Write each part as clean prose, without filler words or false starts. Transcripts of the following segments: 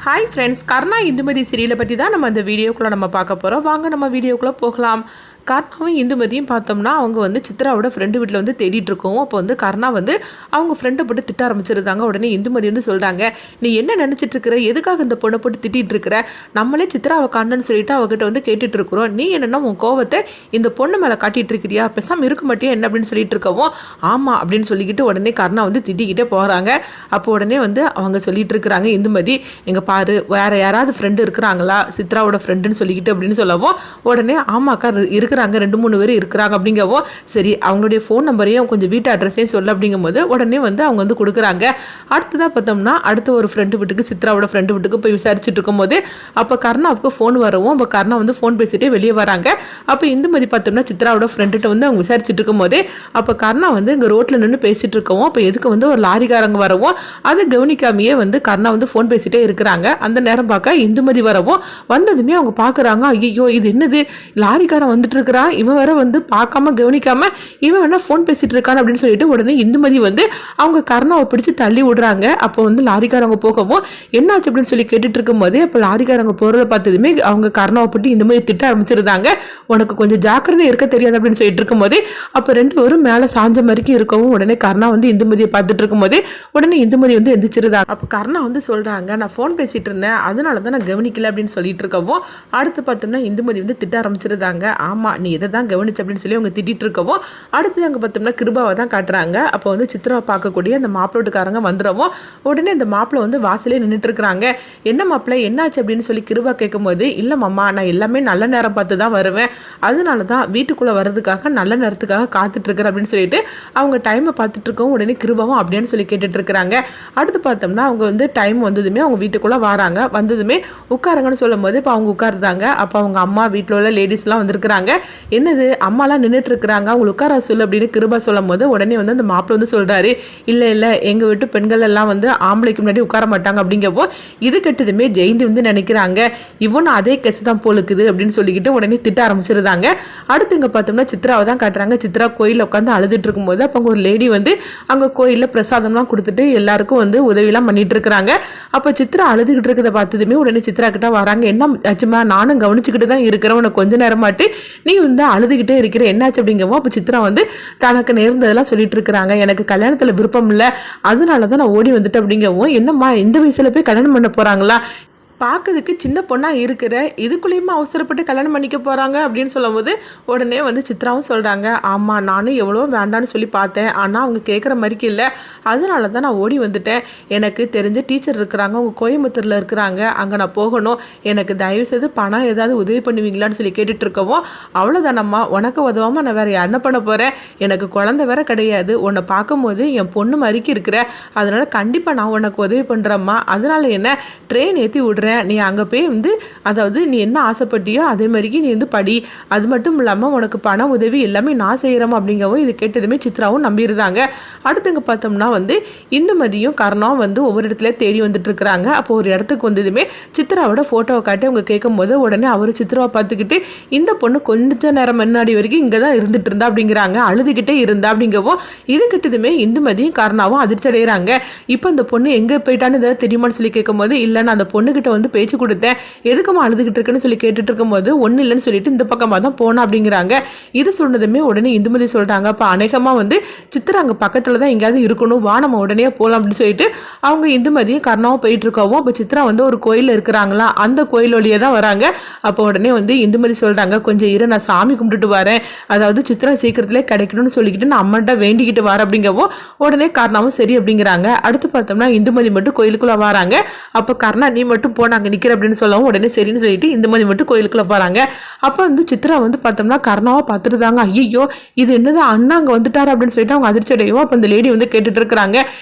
Hi friends, கர்ணா இந்துமதி சீரியலை பற்றி தான் நம்ம அந்த வீடியோக்குள்ளே நம்ம பார்க்க போகிறோம். வாங்க நம்ம வீடியோக்குள்ளே போகலாம். கர்ணாவும் இந்துமதியும் பார்த்தோம்னா அவங்க வந்து சித்ராவோட ஃப்ரெண்டு வீட்டில் வந்து தேடிட்டு இருக்கோம். அப்போ வந்து கர்ணா வந்து அவங்க ஃப்ரெண்டை போட்டு திட்ட ஆரம்பிச்சிருந்தாங்க. உடனே இந்துமதி வந்து சொல்கிறாங்க, நீ என்ன நினச்சிட்டு இருக்கிற, எதுக்காக இந்த பொண்ணை போட்டு திட்டிகிட்டு இருக்கிற, நம்மளே சித்ராவை காணன்னு சொல்லிட்டு அவகிட்ட வந்து கேட்டுட்டு இருக்கிறோம். நீ என்னென்னா உன் கோவத்தை இந்த பொண்ணு மேலே காட்டிகிட்டு இருக்கிறியா, பெசாமல் இருக்க மாட்டியா என்ன அப்படின்னு சொல்லிட்டு இருக்கவும், ஆமாம் அப்படின்னு சொல்லிக்கிட்டு உடனே கர்ணா வந்து திட்டிக்கிட்டே போகிறாங்க. அப்போ உடனே வந்து அவங்க சொல்லிட்டு இருக்கிறாங்க, இந்துமதி எங்கே பாரு, வேறு யாராவது ஃப்ரெண்டு இருக்கிறாங்களா சித்ராவோட ஃப்ரெண்டுன்னு சொல்லிக்கிட்டு அப்படின்னு சொல்லவும், உடனே ஆமாக்கா இருக்கிறாங்க, 2-3 பேர் இருக்கிறாங்க அப்படிங்கவும், சரி அவங்களுடைய ஃபோன் நம்பரையும் கொஞ்சம் வீட்டு அட்ரஸையும் சொல்ல அப்படிங்கும் போது உடனே வந்து அவங்க வந்து கொடுக்குறாங்க. அடுத்ததாக பார்த்தோம்னா அடுத்த ஒரு ஃப்ரெண்டு வீட்டுக்கு, சித்ராவோட ஃப்ரெண்டு வீட்டுக்கு போய் விசாரிச்சுட்டு இருக்கும்போது அப்போ கர்ணாவுக்கு ஃபோன் வரவும் அப்போ கர்ணா வந்து ஃபோன் பேசிட்டே வெளியே வராங்க. அப்போ இந்துமதி பார்த்தோம்னா சித்ராவோட ஃப்ரெண்டுகிட்ட வந்து அவங்க விசாரிச்சுட்டு இருக்கும்போதே அப்போ கர்ணா வந்து இங்கே ரோட்டில் நின்று பேசிட்டு இருக்கவும், அப்போ எதுக்கு வந்து ஒரு லாரிக்காரங்க வரவும் அதை கவனிக்காமையே வந்து கர்ணா வந்து ஃபோன் பேசிட்டே இருக்கிறாங்க. அந்த நேரம் பார்க்க இந்துமதி வரவும் வந்ததுமே அவங்க பார்க்குறாங்க, ஐயோ இது என்னது, லாரிக்காரன் வந்துட்டு இருக்கிறான், இவன் வேற வந்து பார்க்காம கவனிக்காம இவன் வேணா ஃபோன் பேசிட்டு இருக்கான் அப்படின்னு சொல்லிட்டு உடனே இந்துமதி வந்து அவங்க கர்ணாவை பிடிச்சி தள்ளி விடுறாங்க. அப்போ வந்து லாரிக்காரங்க போகவும் என்னாச்சு அப்படின்னு சொல்லி கேட்டுட்டு இருக்கும் போதே அப்போ லாரிக்காரங்க போகிறத பார்த்ததுமே அவங்க கர்ணாவை போட்டு இந்துமதி திட்ட ஆரம்பிச்சிருந்தாங்க. உனக்கு கொஞ்சம் ஜாக்கிரதை இருக்க தெரியாது அப்படின்னு சொல்லிட்டு இருக்கும் போதே அப்போ 2 பேரும் மேலே சாஞ்ச மாதிரிக்கு இருக்கவும் உடனே கர்ணா வந்து இந்துமதியை பார்த்துட்டு இருக்கும் போதே உடனே இந்துமதி வந்து எந்திரிச்சிருந்தாங்க. அப்போ கர்ணா வந்து சொல்றாங்க, நான் ஃபோன் பேசிட்டு இருந்தேன் அதனால தான் நான் கவனிக்கல அப்படின்னு சொல்லிட்டு இருக்கவும், அடுத்து பார்த்தோம்னா இந்துமதி வந்து திட்ட ஆரம்பிச்சிருந்தாங்க. ஆமா நீ எதை தான் கவனிச்சு அப்படின்னு சொல்லி அவங்க திட்டிட்டு இருக்கவும், அடுத்து அங்கே பார்த்தோம்னா கிருபாவை தான் காட்டுறாங்க. அப்போ வந்து சித்ராவை பார்க்கக்கூடிய அந்த மாப்பிள்ளோட்டுக்காரங்க வந்துடவும் உடனே அந்த மாப்பிள்ளை வந்து வாசலே நின்றுட்டு இருக்கிறாங்க. என்ன மாப்பிள்ளை என்னாச்சு அப்படின்னு சொல்லி கிருபா கேட்கும்போது, இல்லை மாமா நான் எல்லாமே நல்ல நேரம் பார்த்து தான் வருவேன், அதனால தான் வீட்டுக்குள்ளே வர்றதுக்காக நல்ல நேரத்துக்காக காத்துட்டு இருக்கிறேன் அப்படின்னு சொல்லிட்டு அவங்க டைமை பார்த்துட்டு இருக்கவும் உடனே கிருபாவும் அப்படின்னு சொல்லி கேட்டுட்டு இருக்கிறாங்க. அடுத்து பார்த்தோம்னா அவங்க வந்து டைம் வந்ததுமே அவங்க வீட்டுக்குள்ளே வராங்க. வந்ததுமே உட்காருங்கன்னு சொல்லும் போது இப்போ அவங்க உட்காருதாங்க. அப்போ அவங்க அம்மா வீட்டில் உள்ள லேடிஸ்லாம் வந்திருக்கிறாங்க. என்னது அம்மாலாம் நின்றுட்டு இருக்கிறாங்க, அவங்க உட்கார சொல்லு அப்படின்னு கிருபா சொல்லும் போது உடனே வந்து அந்த மாப்பிள்ளை வந்து சொல்கிறாரு, இல்லை எங்கள் வீட்டு பெண்கள் எல்லாம் வந்து ஆம்பளைக்கு முன்னாடி உட்கார மாட்டாங்க அப்படிங்கப்போ இது கெட்டதுமே ஜெயந்தி வந்து நினைக்கிறாங்க இவனும் அதே கேஸ் தான் போலுக்குது அப்படின்னு சொல்லிக்கிட்டு உடனே திட்ட ஆரம்பிச்சிருந்தாங்க. அடுத்து இங்கே பார்த்தோம்னா சித்ராவை தான் காட்டுறாங்க. சித்ரா கோயிலில் உட்காந்து அழுதுட்டு இருக்கும்போது அப்போ அங்கே ஒரு லேடி வந்து அங்கே கோயிலில் பிரசாதம்லாம் கொடுத்துட்டு எல்லாருக்கும் வந்து உதவியெல்லாம் பண்ணிட்டு இருக்கிறாங்க. அப்போ சித்ரா அழுதுகிட்டு இருக்கிறத பார்த்ததுமே உடனே சித்ரா கிட்ட வராங்க. என்ன ஆச்சுமா, நானும் கவனிச்சுக்கிட்டு தான் இருக்கிறேன், உனக்கு கொஞ்ச நேரமாட்டு நீ வந்து அழுதுகிட்டே இருக்கிற, என்னாச்சு அப்படிங்கவும் அப்போ சித்ரா வந்து தனக்கு நேர்ந்ததெல்லாம் சொல்லிட்டு இருக்கிறாங்க. எனக்கு கல்யாணத்தில் விருப்பம் இல்லை, அதனால தான் நான் ஓடி வந்துட்டேன் அப்படிங்கவும், என்னம்மா இந்த வயசுல போய் கல்யாணம் பண்ண போறாங்களா, பார்க்கறதுக்கு சின்ன பொண்ணாக இருக்கிற, இதுக்குள்ளேயுமா அவசரப்பட்டு கல்யாணம் பண்ணிக்க போகிறாங்க அப்படின்னு சொல்லும் போது உடனே வந்து சித்ராவும் சொல்கிறாங்க, ஆமாம் நானும் எவ்வளோ வேண்டான்னு சொல்லி பார்த்தேன், ஆனால் அவங்க கேட்குற மாதிரிக்கு இல்லை, அதனால தான் நான் ஓடி வந்துட்டேன். எனக்கு தெரிஞ்ச டீச்சர் இருக்கிறாங்க, அவங்க கோயம்புத்தூரில் இருக்கிறாங்க, அங்கே நான் போகணும், எனக்கு தயவுசெய்து பணம் ஏதாவது உதவி பண்ணுவீங்களான்னு சொல்லி கேட்டுட்டு இருக்கவும், அவ்வளோதானம்மா உனக்கு உதவாமல் நான் வேறு என்ன பண்ண போகிறேன், எனக்கு குழந்தை வேற கிடையாது, உன்னை பார்க்கும்போது என் பொண்ணு மாதிரிக்கு இருக்கிற, அதனால் கண்டிப்பாக நான் உனக்கு உதவி பண்ணுறேம்மா, அதனால என்ன ட்ரெயின் ஏற்றி விடுறேன், நீ அங்கே போய் வந்து அதாவது நீ என்ன ஆசைப்பட்டியோ அதே மாதிரிக்கு நீ வந்து படி, அது மட்டும் இல்லாமல் உனக்கு பண உதவி எல்லாமே நான் செய்கிறோம் அப்படிங்கவும் இது கேட்டதுமே சித்ராவும் நம்பியிருந்தாங்க. அடுத்துங்க பார்த்தோம்னா வந்து இந்துமதியும் கர்ணாவும் வந்து ஒவ்வொரு இடத்துல தேடி வந்துட்டு இருக்கிறாங்க. அப்போ ஒரு இடத்துக்கு வந்ததுமே சித்ராவோட ஃபோட்டோவை காட்டி அவங்க கேட்கும்போது உடனே அவர் சித்ராவை பார்த்துக்கிட்டு, இந்த பொண்ணு கொஞ்ச நேரம் முன்னாடி வரைக்கும் இங்கே தான் இருந்துட்டு இருந்தா அப்படிங்கிறாங்க, அழுதுகிட்டே இருந்தா அப்படிங்கவும் இது கிட்டதுமே இந்துமதியும் கர்ணாவும் அதிர்ச்சி அடைகிறாங்க. இப்போ இந்த பொண்ணு எங்கே போயிட்டான்னு ஏதாவது தெரியுமான்னு சொல்லி கேட்கும்போது, இல்லை நான் அந்த பொண்ணுகிட்ட வந்து பேச்சு கொடுத்தேன், எதுக்குமா அழுதுகிட்டு இருக்குன்னு சொல்லி கேட்டுட்டு இருக்கும்போது ஒன்றும் இல்லைன்னு சொல்லிட்டு இந்த பக்கமாக தான் போனா அப்படிங்கிறாங்க. இது சொன்னதுமே உடனே இந்துமதி சொல்லிட்டாங்க, அப்போ அநேகமாக வந்து சித்ரா அங்கே பக்கத்தில் தான் எங்கேயாவது இருக்கணும், வா நம்ம உடனே போகலாம் அப்படின்னு சொல்லிட்டு அவங்க இந்துமதியும் கர்ணாவும் போயிட்டு இருக்கவும் அப்போ சித்ரா வந்து ஒரு கோயிலில் இருக்கிறாங்களா, அந்த கோயில் வழியே தான் வராங்க. அப்போ உடனே வந்து இந்துமதி சொல்கிறாங்க, கொஞ்சம் இரு நான் சாமி கும்பிட்டுட்டு வரேன், அதாவது சித்ரா சீக்கிரத்திலே கிடைக்கணும்னு சொல்லிக்கிட்டு நான் அம்மாட்ட வேண்டிக்கிட்டு வரேன் அப்படிங்கவும் உடனே கர்ணாவும் சரி அப்படிங்கிறாங்க. அடுத்து பார்த்தோம்னா இந்துமதி மட்டும் கோயிலுக்குள்ளே வராங்க. அப்போ கர்ணா நீ மட்டும் போனாங்க நிற்கிற அப்படின்னு சொல்லவும் உடனே சரின்னு சொல்லிட்டு இந்துமதி மட்டும் கோயிலுக்குள்ள போறாங்க. அப்போ வந்து சித்ரா வந்து பார்த்தோம்னா கர்ணாவை பார்த்துருந்தாங்க. ஐயோ இது என்னது அண்ணா அங்கே வந்துட்டாரு அப்படின்னு சொல்லிட்டு அவங்க அதிர்ச்சி அடையும். அப்போ அந்த லேடி வந்து கேட்டுட்டு இருக்கிறாங்க,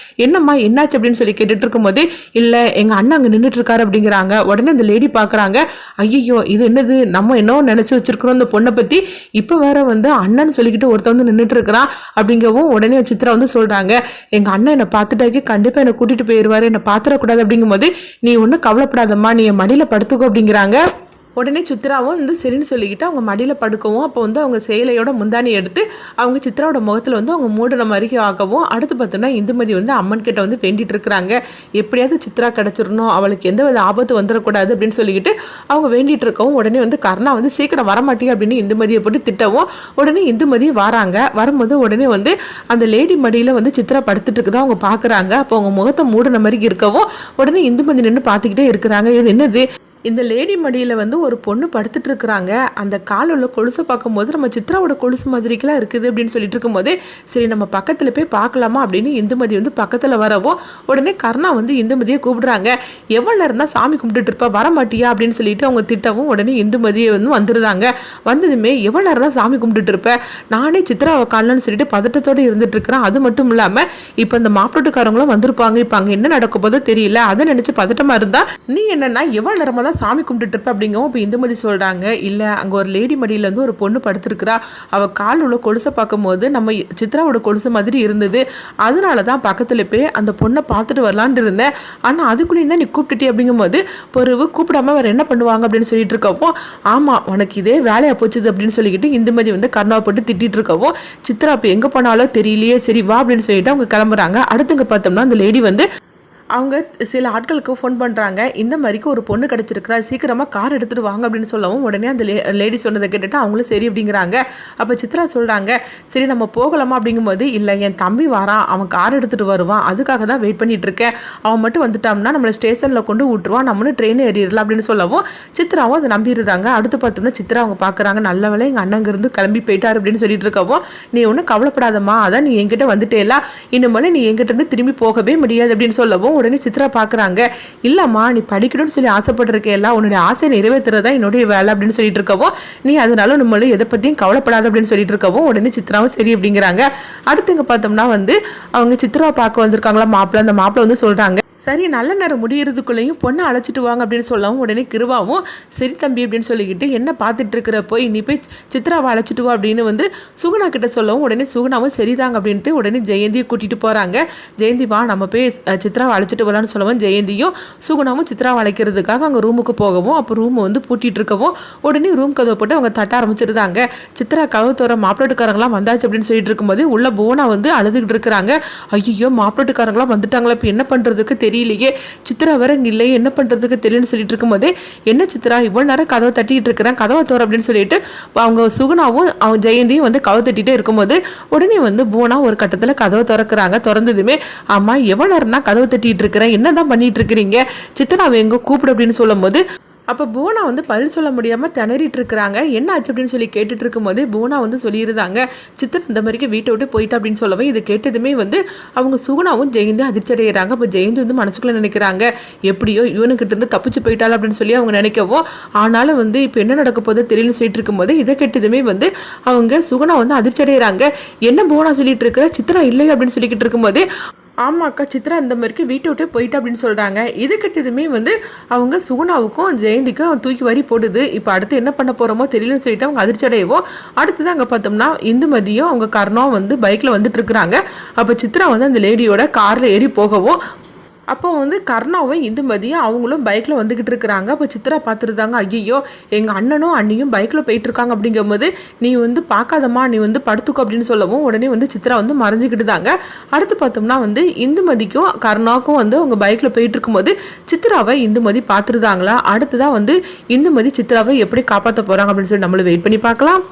என்னம்மா என்னாச்சு அப்படின்னு சொல்லி கேட்டுட்டு இருக்கும்போது, இல்லை எங்கள் அண்ணா அங்கே நின்றுட்டு இருக்காரு அப்படிங்கிறாங்க. உடனே அந்த லேடி பார்க்குறாங்க, ஐயோ இது என்னது நம்ம என்ன நினச்சி வச்சிருக்கிறோம் இந்த பொண்ணை பற்றி, இப்போ வேற வந்து அண்ணன்னு சொல்லிக்கிட்டு ஒருத்தர் வந்து நின்றுட்டு இருக்கிறான் அப்படிங்கவும் உடனே சித்ரா வந்து சொல்கிறாங்க, எங்கள் அண்ணன் என்னை பார்த்துட்டாக்கி கண்டிப்பாக என்னை கூட்டிகிட்டு போயிடுவார், என்னை பார்த்துடக்கூடாது அப்படிங்கும்போது நீ ஒன்றும் கவலைப்படாதம்மா, நீ என் மடியில் படுத்துக்கோ அப்படிங்கிறாங்க. உடனே சித்ராவும் வந்து சரின்னு சொல்லிக்கிட்டு அவங்க மடியில் படுக்கவும் அப்போ வந்து அவங்க சேலையோட முந்தானி எடுத்து அவங்க சித்ராவோட முகத்தில் வந்து அவங்க மூடின மாதிரி ஆகவும் அடுத்து பார்த்தோம்னா இந்துமதி வந்து அம்மன் கிட்ட வந்து வேண்டிட்டு இருக்கிறாங்க. எப்படியாவது சித்ரா கிடச்சிடணும், அவளுக்கு எந்த வித ஆபத்து வந்துடக்கூடாது அப்படின்னு சொல்லிக்கிட்டு அவங்க வேண்டிட்டு இருக்கவும் உடனே வந்து கர்ணா வந்து சீக்கிரம் வரமாட்டே அப்படின்னு இந்துமதியை போட்டு திட்டவும் உடனே இந்துமதி வராங்க. வரும்போது உடனே வந்து அந்த லேடி மடியில் வந்து சித்ரா படுத்துட்டு இருக்குதான் அவங்க பார்க்குறாங்க. அப்போ அவங்க முகத்தை மூடின மாதிரி இருக்கவும் உடனே இந்துமதி நின்று பார்த்துக்கிட்டே இருக்கிறாங்க. இது என்னது, இந்த லேடி மடியில் வந்து ஒரு பொண்ணு படுத்துட்டு இருக்கிறாங்க. அந்த கால் உள்ள கொலுசை பார்க்கும்போது நம்ம சித்ராவோட கொலுசு மாதிரிக்கெல்லாம் இருக்குது அப்படின்னு சொல்லிட்டு இருக்கும்போதே சரி நம்ம பக்கத்தில் போய் பார்க்கலாமா அப்படின்னு இந்துமதி வந்து பக்கத்தில் வரவோ உடனே கர்ணா வந்து இந்துமதியை கூப்பிடுறாங்க. எவ்வளோ நேரம் தான் சாமி கும்பிட்டுட்டு இருப்பா, வரமாட்டியா அப்படின்னு சொல்லிட்டு அவங்க திட்டவும் உடனே இந்துமதியை வந்து வந்துடுறாங்க. வந்ததுமே எவ்வளோ நேரம் தான் சாமி கும்பிட்டுட்டு இருப்பேன், நானே சித்ராவை காணலன்னு சொல்லிட்டு பதட்டத்தோடு இருந்துட்டு இருக்கிறேன். அது மட்டும் இல்லாமல் இப்போ இந்த மாப்பிள்ளட்டுக்காரங்களும் வந்திருப்பாங்க, இப்போ அங்கே என்ன நடக்க போதோ தெரியல, அதை நினச்சி பதட்டமாக இருந்தா நீ என்னன்னா எவ்வளோ நேரமாக தான் சாமி கும்பிட்டுட்டு இருப்ப அப்படிங்கவும் இப்போ இந்துமதி சொல்கிறாங்க. இல்லை அங்கே ஒரு லேடி மடியில் வந்து ஒரு பொண்ணு படுத்துருக்குறா, அவள் கால் உள்ள கொலுசை பார்க்கும்போது நம்ம சித்ராவோட கொலுசு மாதிரி இருந்தது, அதனால தான் பக்கத்தில் போய் அந்த பொண்ணை பார்த்துட்டு வரலான்னு இருந்தேன். ஆனால் அதுக்குள்ளேயும் தான் நீ கூப்பிட்டுட்டே அப்படிங்கும்போது பொறுவு கூப்பிடாம வேறு என்ன பண்ணுவாங்க அப்படின்னு சொல்லிட்டு இருக்கவும் ஆமாம் உனக்கு இதே வேலையாக போச்சுது அப்படின்னு சொல்லிக்கிட்டு இந்துமதி வந்து கர்ணாவை போட்டு திட்டிகிட்டு இருக்கவும் சித்ரா இப்போ எங்கே போனாலும் தெரியலையே, சரி வா அப்படின்னு சொல்லிட்டு அவங்க கிளம்புறாங்க. அடுத்துங்க பார்த்தோம்னா அந்த லேடி வந்து அவங்க சில ஆட்களுக்கு ஃபோன் பண்ணுறாங்க. இந்த மாதிரிக்கு ஒரு பொண்ணு கிடச்சிருக்கிறா, சீக்கிரமாக கார் எடுத்துகிட்டு வாங்க அப்படின்னு சொல்லவும் உடனே அந்த லேடி சொன்னதை கேட்டுட்டு அவங்களும் சரி அப்படிங்கிறாங்க. அப்போ சித்ரா சொல்கிறாங்க சரி நம்ம போகலாமா அப்படிங்கும்போது இல்லை என் தம்பி வரான், அவன் கார் எடுத்துகிட்டு வருவான், அதுக்காக தான் வெயிட் பண்ணிகிட்டு இருக்கேன், அவன் மட்டும் வந்துட்டான்னா நம்மளை ஸ்டேஷனில் கொண்டு விட்டுருவான், நம்மளும் ட்ரெயின் ஏறிடலாம் அப்படின்னு சொல்லவும் சித்ராவும் அதை நம்பிடுறாங்க. அடுத்து பார்த்தோம்னா சித்ரா அவங்க பார்க்குறாங்க, நல்ல வேலை எங்கள் அண்ணங்கிருந்து கிளம்பி போயிட்டார் அப்படின்னு சொல்லிட்டு இருக்கவும் நீ ஒன்றும் கவலைப்படாதம்மா, அதான் நீ என்கிட்ட வந்துட்டேலாம், இனிமேல் நீ என்கிட்ட இருந்து திரும்பி போகவே முடியாது அப்படின்னு சொல்லவும் உடனே சித்ரா பார்க்குறாங்க. இல்லம்மா நீ படிக்கணும்னு சொல்லி ஆசைப்பட்டிருக்கேல்லாம், உன்னுடைய ஆசை நிறைவேற்றுறதா என்னுடைய வேலை அப்படின்னு சொல்லிட்டு இருக்கவும் நீ அதனால நம்மளும் எதை பற்றியும் கவலைப்படாது அப்படின்னு சொல்லிட்டு இருக்கவும் உடனே சித்ராவும் சரி அப்படிங்கிறாங்க. அடுத்துங்க பார்த்தோம்னா வந்து அவங்க சித்ரா பார்க்க வந்திருக்காங்களா மாப்பிள்ளை, அந்த மாப்பிள்ளை வந்து சொல்கிறாங்க சரி நல்ல நேரம் முடியறதுக்குள்ளேயும் பொண்ணை அழைச்சிட்டு வாங்க அப்படின்னு சொல்லவும் உடனே கிருவாவும் சரி தம்பி அப்படின்னு சொல்லிக்கிட்டு என்ன பார்த்துட்டு இருக்கிற போய் நீ போய் சித்ராவை அழைச்சிட்டு வா அப்படின்னு வந்து சுகுணா கிட்ட சொல்லவும் உடனே சுகுணாவும் சரிதாங்க அப்படின்ட்டு உடனே ஜெயந்தியை கூட்டிகிட்டு போகிறாங்க. ஜெயந்தி வா நம்ம போய் சித்ராவை அழைச்சிட்டு வரலான்னு சொல்லவும் ஜெயந்தியும் சுகுணாவும் சித்ராவை அழைக்கிறதுக்காக அங்கே ரூமுக்கு போகவும் அப்போ ரூமை வந்து பூட்டிகிட்டு இருக்கவும் உடனே ரூம் கதவை போட்டு அவங்க தட்ட ஆரம்பிச்சிருந்தாங்க. சித்ரா கதவு தவிர மாப்பிள்ளட்டுக்காரங்களாம் வந்தாச்சு அப்படின்னு சொல்லிட்டு இருக்கும்போது உள்ள போனா வந்து அழுதுகிட்டு இருக்கிறாங்க. ஐயோ மாப்பிள்ளட்டுக்காரங்களாம் வந்துட்டாங்களா, இப்போ என்ன பண்ணுறதுக்கு தெரியலையே, சித்ரா வேற இல்லையே, என்ன பண்ணுறதுக்கு தெரியலன்னு சொல்லிட்டு இருக்கும்போதே என்ன சித்ரா இவ்வளோ நேரம் கதவை தட்டிட்டு இருக்கிறேன், கதவை தோற அப்படின்னு சொல்லிட்டு அவங்க சுகுணாவும் அவங்க ஜெயந்தியும் வந்து கதவை தட்டிகிட்டே இருக்கும்போது உடனே வந்து போனா ஒரு கட்டத்தில் கதவை திறக்கிறாங்க. திறந்ததுமே ஆமா எவ்வளோ நேரம் தான் கதவை தட்டிட்டு இருக்கிறேன், என்னதான் பண்ணிட்டு இருக்கிறீங்க, சித்ராவை எங்க கூப்பிடு அப்படின்னு சொல்லும் போது அப்போ பூனா வந்து பதில் சொல்ல முடியாமல் திணறிட்டு இருக்கிறாங்க. என்ன ஆச்சு அப்படின்னு சொல்லி கேட்டுட்டு இருக்கும்போது பூனா வந்து சொல்லியிருந்தாங்க சித்தன் இந்த மாதிரிக்கு வீட்டை விட்டு போயிட்டா அப்படின்னு சொல்லவும் இது கேட்டதுமே வந்து அவங்க சுகுணாவும் ஜெயந்தி அதிர்ச்சி அடைகிறாங்க. அப்போ ஜெயந்தி வந்து மனசுக்குள்ளே நினைக்கிறாங்க எப்படியோ இவனுக்கிட்ட இருந்து தப்பிச்சு போயிட்டாள் அப்படின்னு சொல்லி அவங்க நினைக்கவும் ஆனாலும் வந்து இப்போ என்ன நடக்க போதோ தெரியலன்னு சொல்லிட்டு இருக்கும்போது இதை கேட்டதுமே வந்து அவங்க சுகுணா வந்து அதிர்ச்சி அடைகிறாங்க. என்ன பூனா சொல்லிட்டு இருக்கிற, சித்ரா இல்லை அப்படின்னு சொல்லிக்கிட்டு இருக்கும்போது ஆமாம் அக்கா சித்ரா இந்த மாதிரிக்கு வீட்டை விட்டு போயிட்டா அப்படின்னு சொல்கிறாங்க. இது கிட்டதுமே வந்து அவங்க சுகுணாவுக்கும் ஜெயந்திக்கும் தூக்கி வரி போடுது. இப்போ அடுத்து என்ன பண்ண போகிறோமோ தெரியலன்னு சொல்லிட்டு அவங்க அதிர்ச்சி அடையவும் அடுத்தது அங்கே பார்த்தோம்னா இந்துமதியும் அவங்க கர்ணாவும் வந்து பைக்கில் வந்துட்டு இருக்கிறாங்க. அப்போ சித்ரா வந்து அந்த லேடியோட காரில் ஏறி போகவும் அப்போ வந்து கர்ணாவும் இந்துமதியும் அவங்களும் பைக்கில் வந்துக்கிட்டு இருக்கிறாங்க. அப்போ சித்ரா பார்த்துருந்தாங்க ஐயோ எங்கள் அண்ணனும் அண்ணியும் பைக்கில் போயிட்டுருக்காங்க அப்படிங்கும்போது நீ வந்து பார்க்காதம்மா, நீ வந்து படுத்துக்கோ அப்படின்னு சொல்லவும் உடனே வந்து சித்ரா வந்து மறைஞ்சிக்கிட்டு தாங்க. அடுத்து பார்த்தோம்னா வந்து இந்துமதிக்கும் கர்ணாவுக்கும் வந்து அவங்க பைக்கில் போயிட்டு இருக்கும்போது சித்ராவை இந்துமதி பார்த்துருந்தாங்களா. அடுத்து தான் வந்து இந்துமதி சித்ராவை எப்படி காப்பாற்ற போகிறாங்க அப்படின்னு சொல்லி நம்மளும் வெயிட் பண்ணி பார்க்கலாம்.